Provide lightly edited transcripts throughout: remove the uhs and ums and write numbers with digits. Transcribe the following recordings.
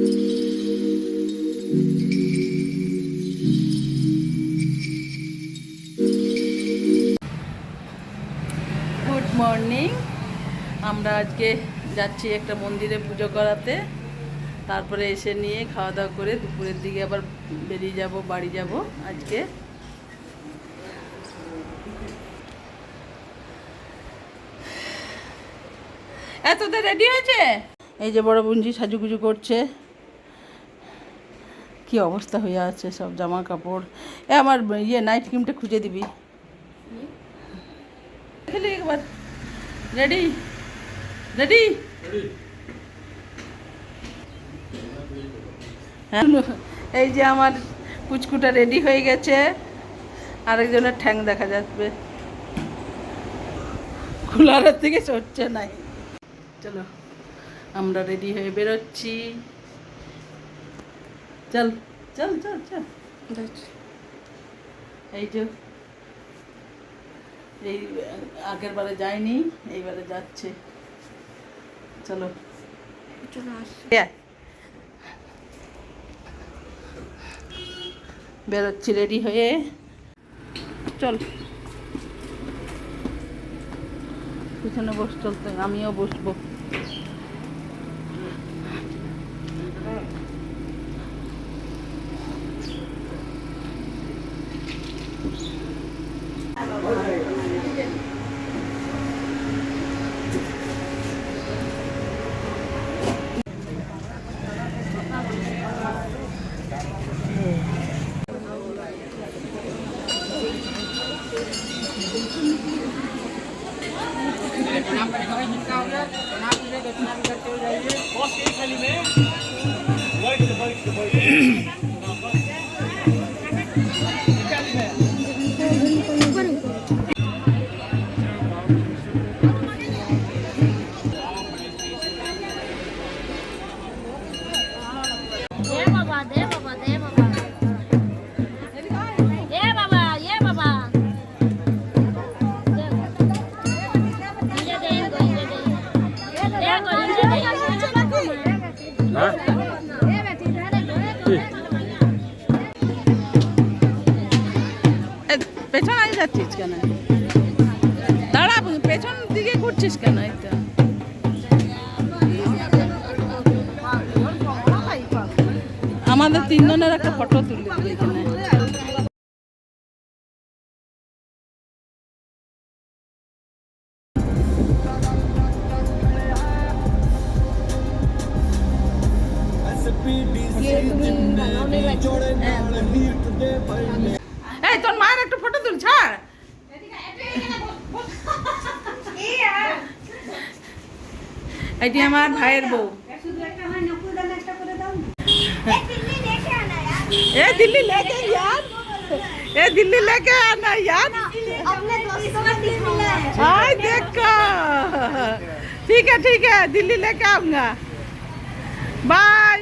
Good morning. আমরা আজকে যাচ্ছি একটা মন্দিরে পুজো করাতে, তারপরে এসে নিয়ে খাওয়া দাওয়া করে দুপুরের দিকে আবার বেরিয়ে যাব, বাড়ি যাব। আজকে এততে রেডি হয়েছে। এই যে বড় বুঞ্জি সাজুগুজু করছে, কি অবস্থা হয়ে আছে সব জামা কাপড়। আমার নাইট ক্রিমটা খুঁজে দিবি। একবার রেডি রেডি। এই যে আমার পুচকুটা রেডি হয়ে গেছে, আরেকজনের ঠ্যাং দেখা যাচ্ছে, কুলারের থেকে সরছে নাই। চলো আমরা রেডি হয়ে বেরোচ্ছি। চল চল চল চল। এই যে এই আগের বারে যায়নি, এইবারে যাচ্ছে। চলো বেরোচ্ছি রেডি হয়ে। চল পিছনে বস, চলতে আমিও বসবো। পেছনে যাচ্ছিস কেন? দাঁড়া, পেছন দিকে ঘুরছিস কেন? আমাদের তিনজনের একটা ফটো তুলে দিবে এখানে। এই তোর মায়ের একটা ফটো তুল, ছাড়। এটি আমার ভাইয়ের বউ। ए दिल्ली लेके यार, ए दिल्ली लेके आना यार। हाय देखा, ठीक है दिल्ली लेके आऊंगा। बाय।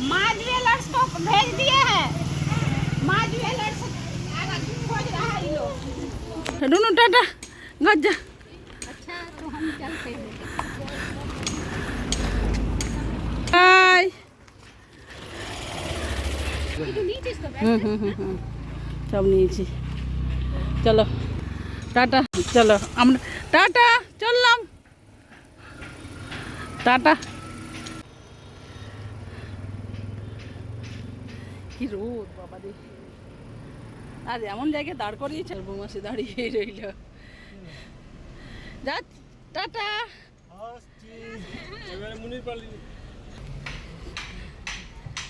माँ ज्वेलर्स को भेज दिए हैं। माँ ज्वेलर्स खोज रहा है ये लोग। रुनु टाटा गज्जा। अच्छा तो हम चलते हैं। बाय। सब নিয়েছি। চলো টাটা। চলো আমরা টাটা চললাম, টাটা। কি রোদ বাবা রে, আর এমন জায়গায় দাঁড় করিয়েছে, বৌমাসি দাঁড়িয়ে রইল। যা টাটা।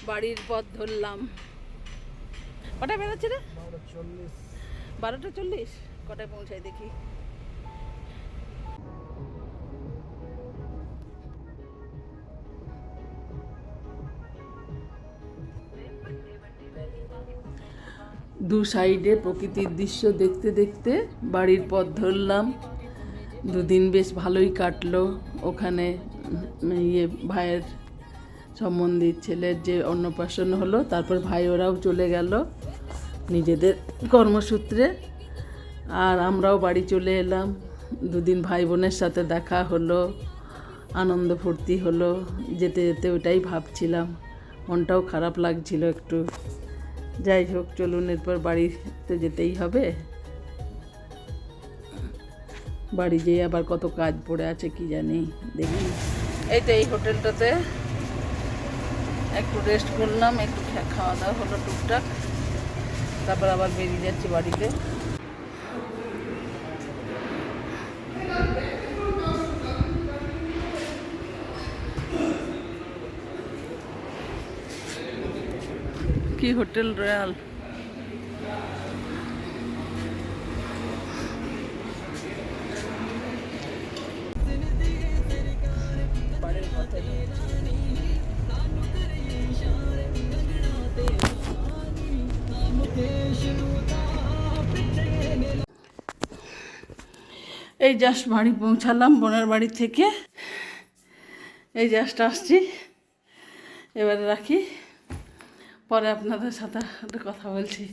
বাড়ির পথ ধরলাম। কটায় বেরোচ্ছে রে? 12:40। কটায় পৌঁছায় দেখি। দু সাইডে প্রকৃতির দৃশ্য দেখতে দেখতে বাড়ির পথ ধরলাম। দুদিন বেশ ভালোই কাটলো ওখানে। ভাইয়ের সম্বন্ধীর ছেলের যে অন্নপ্রাশন হলো, তারপর ভাই ওরাও চলে গেল নিজেদের কর্মসূত্রে, আর আমরাও বাড়ি চলে এলাম। দুদিন ভাই বোনের সাথে দেখা হলো, আনন্দ ফুর্তি হলো। যেতে যেতে ওটাই ভাবছিলাম, মনটাও খারাপ লাগছিল একটু। যাই হোক, চলুন এরপর বাড়িতে যেতেই হবে। বাড়ি যেয়ে আবার কত কাজ পড়ে আছে কি জানি, দেখি। এই তো এই হোটেলটাতে একটু রেস্ট করলাম, একটু খাওয়া দাওয়া হলো টুকটাক, তারপর আবার বেরিয়ে যাচ্ছি বাড়িতে। কি হোটেল রয়্যাল। এই জাস্ট বাড়ি পৌঁছালাম বোনের বাড়ি থেকে, এই জাস্ট আসছি। এবারে রাখি, পরে আপনাদের সাথে কথা বলছি।